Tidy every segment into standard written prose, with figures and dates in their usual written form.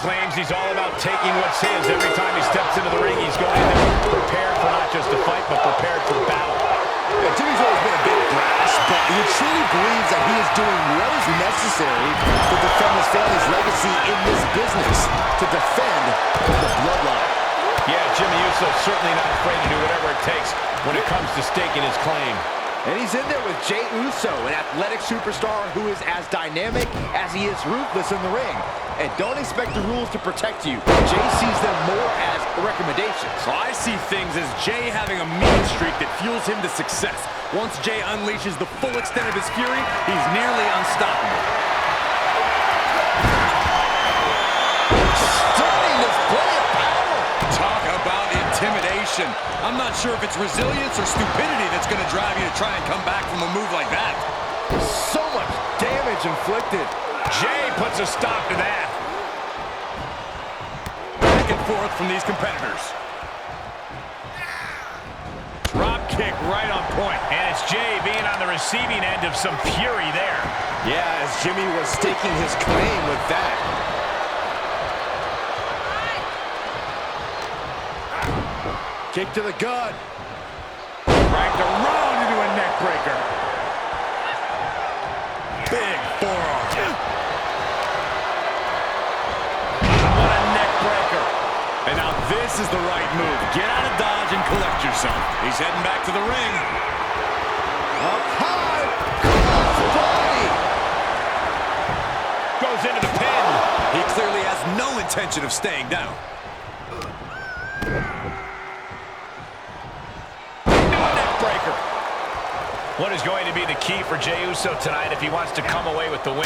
claims he's all about taking what's his. Every time he steps into the ring, he's going in there prepared for not just a fight, but prepared for battle. Yeah, Jimmy's always been a bit brash, but he truly believes that he is doing what is necessary to defend his family's legacy in this business, to defend the bloodline. Yeah, Jimmy Uso's certainly not afraid to do whatever it takes when it comes to staking his claim. And he's in there with Jey Uso, an athletic superstar who is as dynamic as he is ruthless in the ring. And don't expect the rules to protect you. Jey sees them more as recommendations. So I see things as Jey having a mean streak that fuels him to success. Once Jey unleashes the full extent of his fury, he's nearly unstoppable. Stunning display of power. Talk about intimidation. I'm not sure if it's resilience or stupidity that's going to drive you to try and come back from a move like that. So much damage inflicted. Jey puts a stop to that. Back and forth from these competitors. Drop kick right on point. And it's Jey being on the receiving end of some fury there. Yeah, as Jimmy was staking his claim with that. Kick to the gut. Dragged around into a neck breaker. Big forearm. What a neck breaker. And now this is the right move. Get out of dodge and collect yourself. He's heading back to the ring. Up high. Crossbody. Goes into the pin. He clearly has no intention of staying down. Breaker. What is going to be the key for Jey Uso tonight if he wants to come away with the win?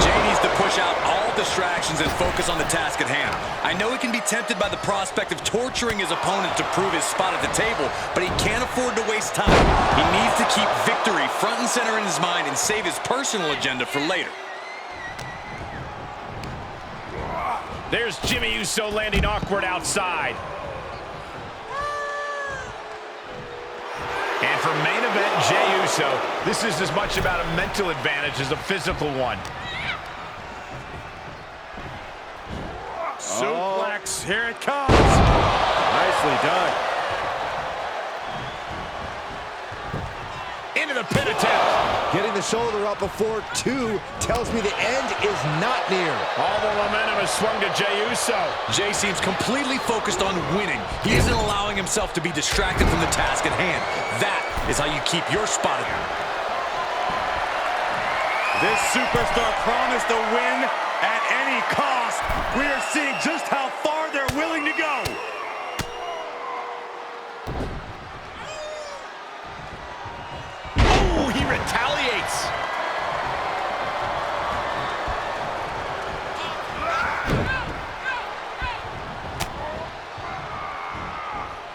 Jey needs to push out all distractions and focus on the task at hand. I know he can be tempted by the prospect of torturing his opponent to prove his spot at the table, but he can't afford to waste time. He needs to keep victory front and center in his mind and save his personal agenda for later. There's Jimmy Uso landing awkward outside. And for main event Jey Uso, this is as much about a mental advantage as a physical one. Suplex, here it comes. Nicely done. Into the pin attempt. Getting the shoulder up before two tells me the end is not near. All the momentum has swung to Jey Uso. Jey seems completely focused on winning. He isn't allowing himself to be distracted from the task at hand. That is how you keep your spot. This superstar promised a win at any cost. We are seeing just how far they're willing to go. Oh, he retaliates.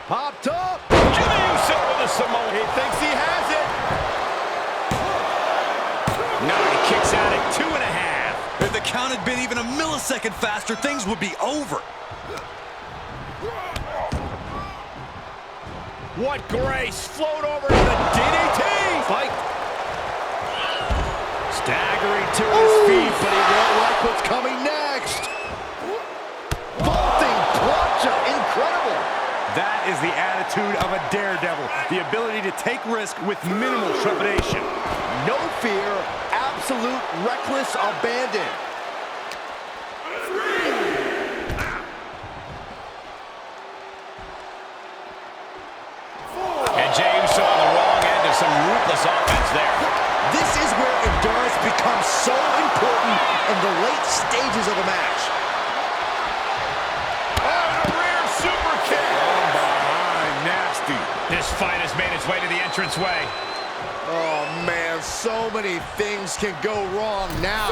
Popped up. Jimmy Uso with a Samoan. He thinks he has it. No, he kicks out at 2.5. If the count had been even a millisecond faster, things would be over. What grace. Float over to the DDT. Fight. Staggering to his feet, but he won't like what's coming next. Vaulting plancha. Incredible. That is the attitude of a daredevil. The ability to take risk with minimal trepidation. No fear. Absolute reckless abandon. And Jey Uso on the wrong end of some ruthless offense there. This is where endurance becomes so important in the late stages of a match. Oh, the rear super kick. From behind, nasty. This fight has made its way to the entranceway. Oh, man, so many things can go wrong now.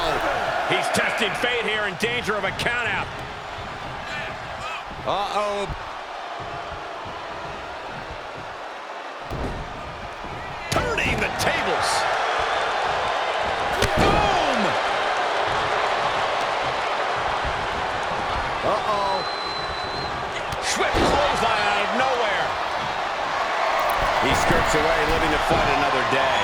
He's testing fate here, in danger of a countout. Uh-oh. Turning the tables. Boom! Uh-oh. Swift clothesline out of nowhere. He skirts away, living to fight another day.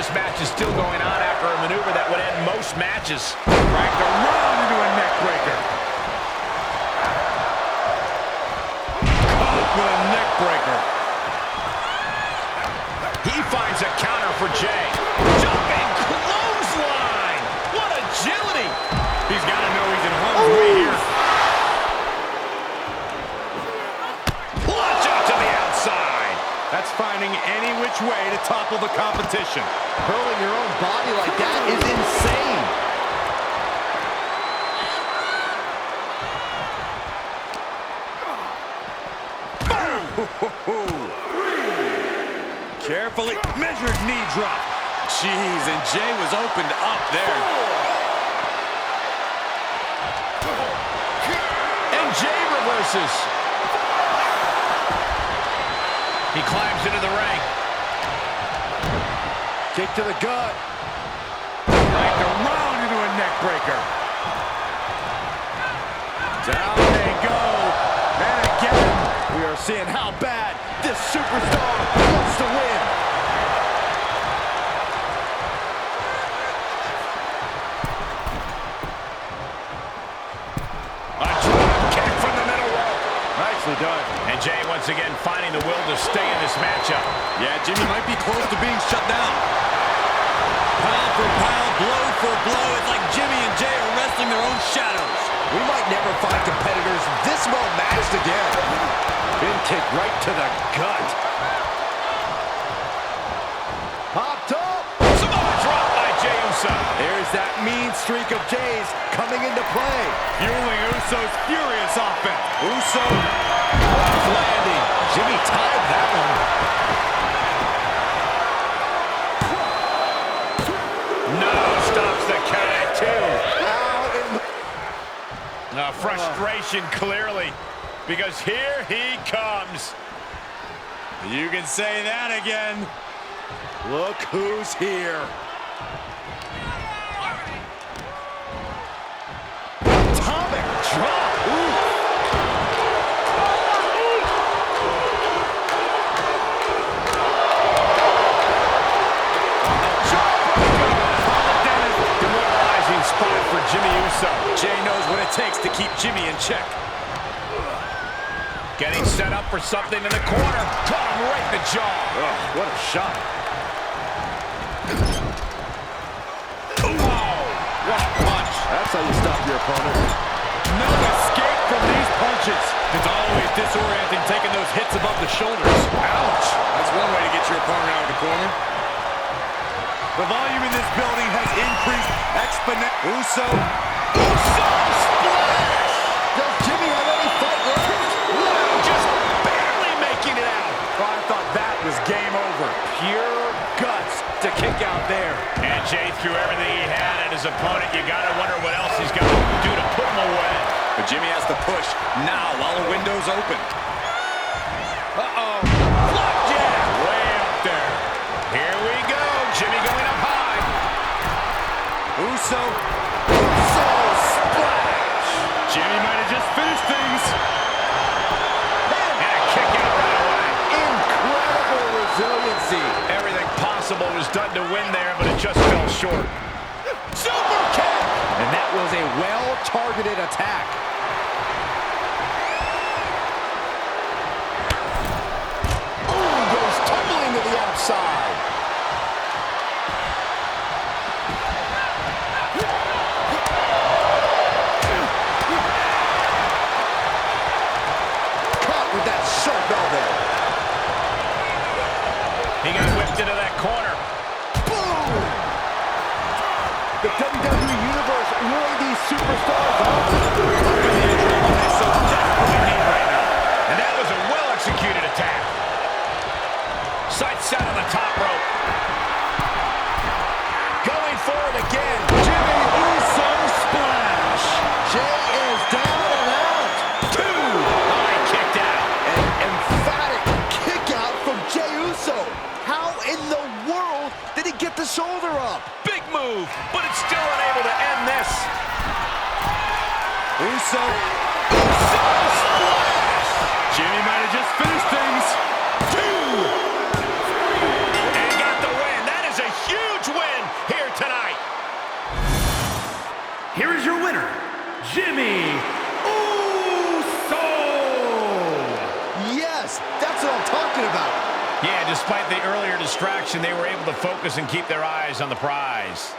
this match is still going on after a maneuver that would end most matches. Dragged around into a neck breaker. Caught with a neck breaker. He finds a counter for Jay. Jumping clothesline. What agility. He's got to know he's in harm's way here. Launch out to the outside. That's finding any which way to topple the competition. Hurling your own body like that is insane. Carefully measured knee drop. Jeez, and Jay was opened up there. And Jay reverses. He climbs into the ring. Kick to the gut. Dragged around into a neck breaker. Down they go. And again. We are seeing how bad this superstar wants to win. A drop kick from the middle rope. Nicely done. And Jay once again finding the will to stay in this matchup. Yeah, Jimmy might be close to being shut down. Pound for pound, blow for blow. It's like Jimmy and Jay are wrestling their own shadows. We might never find competitors this well matched again. Big kick right to the gut. Popped up. Samoa drop by Jey Uso. There's that mean streak of Jay's coming into play. Fueling Uso's furious offense. Uso rough landing. Jimmy tied that one. No, stops the count at two. Out in Frustration clearly, because here he comes. You can say that again. Look who's here. Atomic drop. Ooh. Demoralizing spot for Jimmy Uso. Jay knows what it takes to keep Jimmy in check. Getting set up for something in the corner. Caught him right in the jaw. Oh, what a shot. Whoa, what a punch. That's how you stop your opponent. No escape from these punches. It's always disorienting taking those hits above the shoulders. Ouch. That's one way to get your opponent out of the corner. The volume in this building has increased exponentially. Uso. Uso splash. Does Jimmy have any fight left? Just barely making it out. Oh, I thought that was game over. Pure guts to kick out there. And Jay threw everything he had at his opponent. You got to wonder what else he's got to do to put him away. But Jimmy has to push now while the window's open. Uh-oh. Flapjack. Way up there. Here we go. Jimmy going up high. Uso. Uso splash. Jimmy might have just finished things. And a kick out right away. Incredible resiliency. Everything possible was done to win there, but it just fell short. Super kick. And that was a well-targeted attack. Ooh, goes tumbling to the outside. Caught with that sharp elbow. He got whipped into that corner. Boom! The WWE Universe really these superstars up. They so desperately need right now. And that was a well-executed attack. Sight set on the top rope. Going for it again. Jimmy Uso splash. Jay is down and out. Two. High kicked out. An emphatic kick out from Jey Uso. How in the world did he get the shoulder up? Big move, but it's still unable to end this. Uso. Uso splash. Jimmy might have just finished things. Two. And got the win. That is a huge here is your winner, Jimmy Uso! Yes, that's what I'm talking about. Yeah, despite the earlier distraction, they were able to focus and keep their eyes on the prize.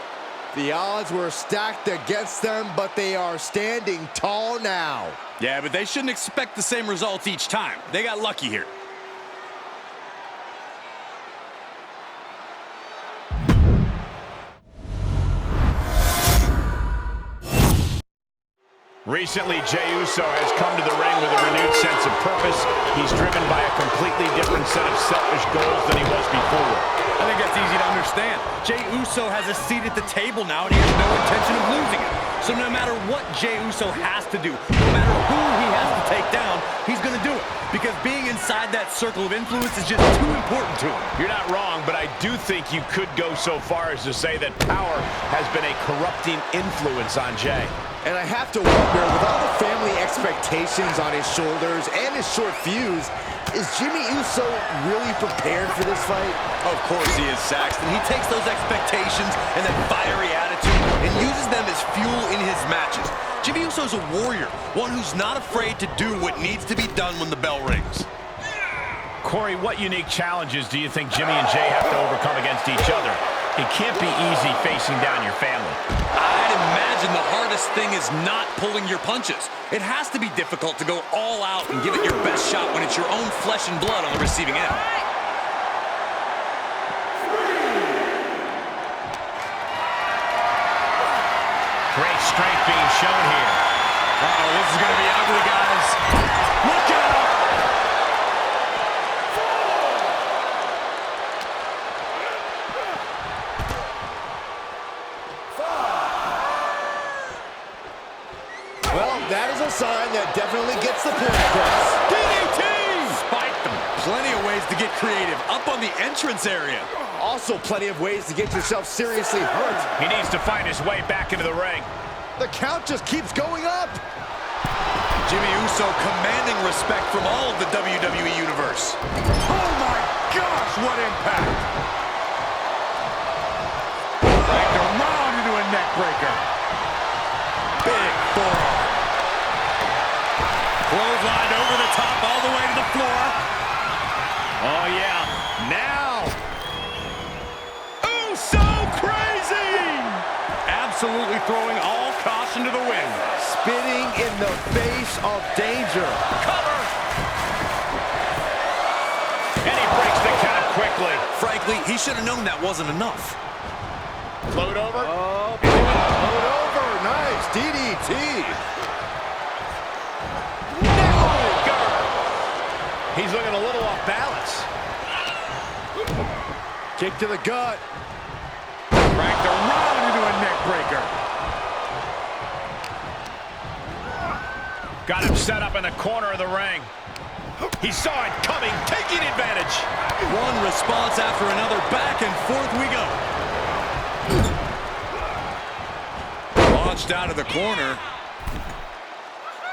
The odds were stacked against them, but they are standing tall now. Yeah, but they shouldn't expect the same results each time. They got lucky here. Recently, Jey Uso has come to the ring with a renewed sense of purpose. He's driven by a completely different set of selfish goals than he was before. I think that's easy to understand. Jey Uso has a seat at the table now, and he has no intention of losing it. So no matter what Jey Uso has to do, no matter who he has to take down, he's going to do it. Because being inside that circle of influence is just too important to him. You're not wrong, but I do think you could go so far as to say that power has been a corrupting influence on Jey. And I have to wonder, with all the family expectations on his shoulders and his short fuse, is Jimmy Uso really prepared for this fight? Of course he is, Saxton. He takes those expectations and that fiery attitude and uses them as fuel in his matches. Jimmy Uso's a warrior, one who's not afraid to do what needs to be done when the bell rings. Corey, what unique challenges do you think Jimmy and Jey have to overcome against each other? It can't be easy facing down your family. I'd imagine the hardest thing is not pulling your punches. It has to be difficult to go all out and give it your best shot when it's your own flesh and blood on the receiving end. Great strength being shown here. Uh-oh, this is going to be ugly, guys. Look out! Well, that is a sign that definitely gets the point across. DDT! Spiked them. Plenty of ways to get creative. Up on the entrance area. Also plenty of ways to get yourself seriously hurt. He needs to find his way back into the ring. The count just keeps going up. Jimmy Uso commanding respect from all of the WWE Universe. Oh my gosh, what impact! Backed around into a neck breaker. Big forearm. Clothesline over the top all the way to the floor. Oh, yeah. Now. Uso crazy! Absolutely throwing all caution to the wind. Spitting in the face of danger. Cover. And he breaks the count quickly. Frankly, he should have known that wasn't enough. Float over. Oh, float over. Nice. DDT. He's looking a little off balance. Kick to the gut. Cracked around into a neck breaker. Got him set up in the corner of the ring. He saw it coming, taking advantage. One response after another. Back and forth we go. Launched out of the corner.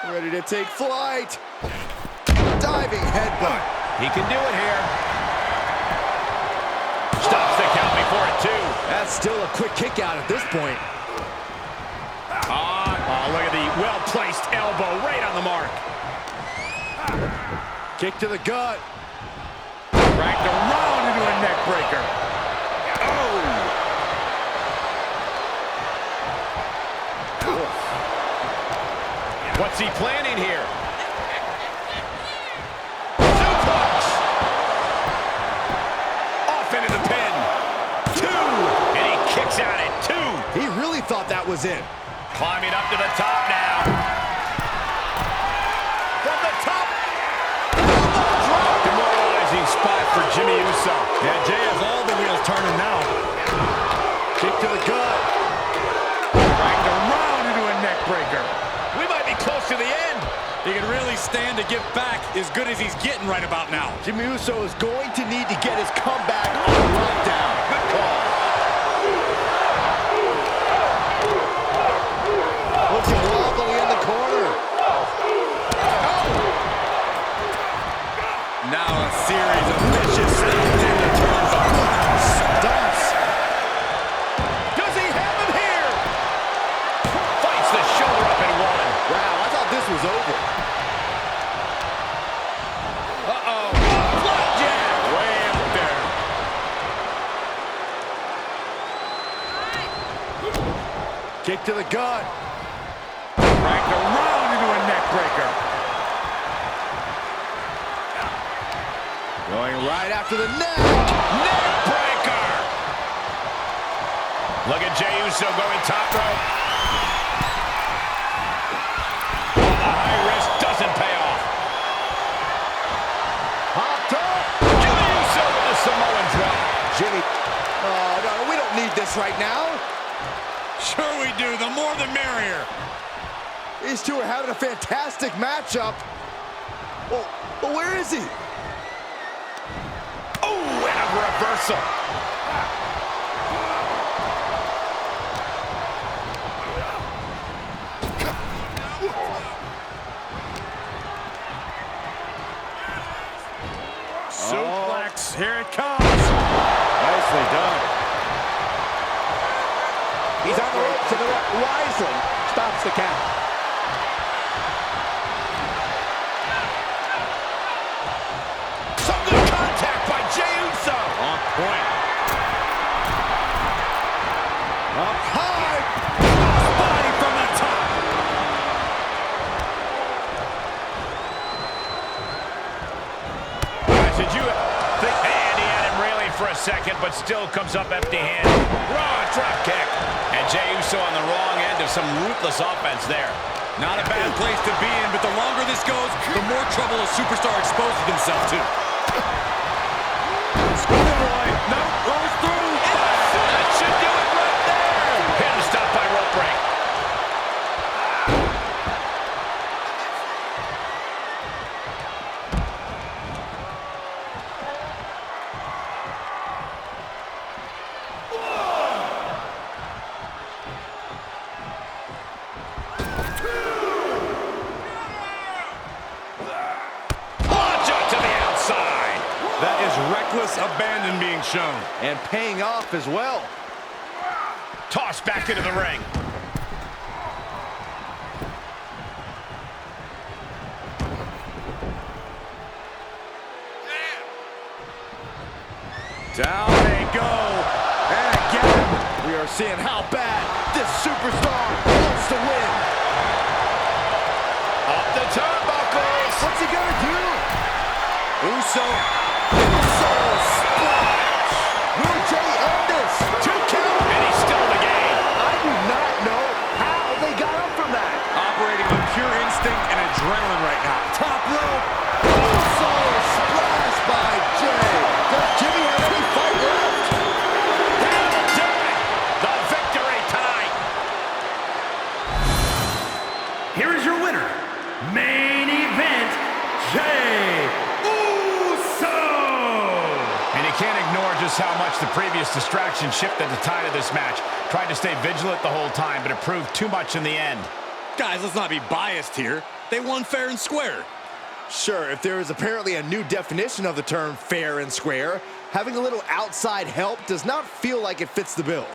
Ready to take flight. Diving headbutt. He can do it here. Stops the count before it, too. That's still a quick kick out at this point. Oh, look at the well-placed elbow right on the mark. Kick to the gut. Cracked around into a neck breaker. What's he planning here? Off into the pin. 2. And he kicks out at 2. He really thought that was it. Climbing up to the top now. From the top. Demoralizing spot for Jimmy Uso. Yeah, Jey has all the wheels turning now. Kick to the gut. Cracked around into a neck breaker. We might be close to the end. He can really stand to get back as good as he's getting right about now. Jimmy Uso is going to need to get his comeback on lockdown. Good call. Looking wobbly in the corner. Now a series of vicious stomps in the turnbuckle. Stunts. Does he have him here? Fights the is over. Uh-oh. Flapjack! Way out there. Kick to the gut. Cranked around into a neck breaker. Going right after the neck. Neck breaker. Look at Jey Uso going top rope. The high risk doesn't pay off. Hopped up. Jey Uso with a Samoan drop. Jimmy. Oh, no, we don't need this right now. Sure we do. The more the merrier. These two are having a fantastic matchup. Well, where is he? Oh, and a reversal. Suplex, here it comes. Nicely done. He's on the ropes and the ref wisely stops the count. Some good contact by Jey Uso. On point. Up high. Body from the top. Guys, did you think, and he had him railing for a second, but still comes up empty-handed. Raw drop kick. And Jey Uso on the wrong end of some ruthless offense there. Not a bad place to be in, but the longer this goes, the more trouble a superstar exposes himself to. Schoolboy. No, rolls through. That should do it right there. Pin stopped by rope break. That is reckless abandon being shown. And paying off as well. Tossed back into the ring. Down they go. And again, we are seeing how bad this superstar wants to win. Up the turnbuckles. What's he gonna do? Uso. Splash! Will Jey end this? 2 count, and he's still in the game. I do not know how they got up from that. Operating on pure instinct and adrenaline right now. Top rope. Uso splash by Jey. Does Jimmy have any fight left? That'll do it. The victory tonight. Here is your winner, main event, Jey Uso. And you can't ignore just how much the previous distraction shifted the tide of this match. Tried to stay vigilant the whole time, but it proved too much in the end. Guys, let's not be biased here. They won fair and square. Sure, if there is apparently a new definition of the term fair and square, having a little outside help does not feel like it fits the bill.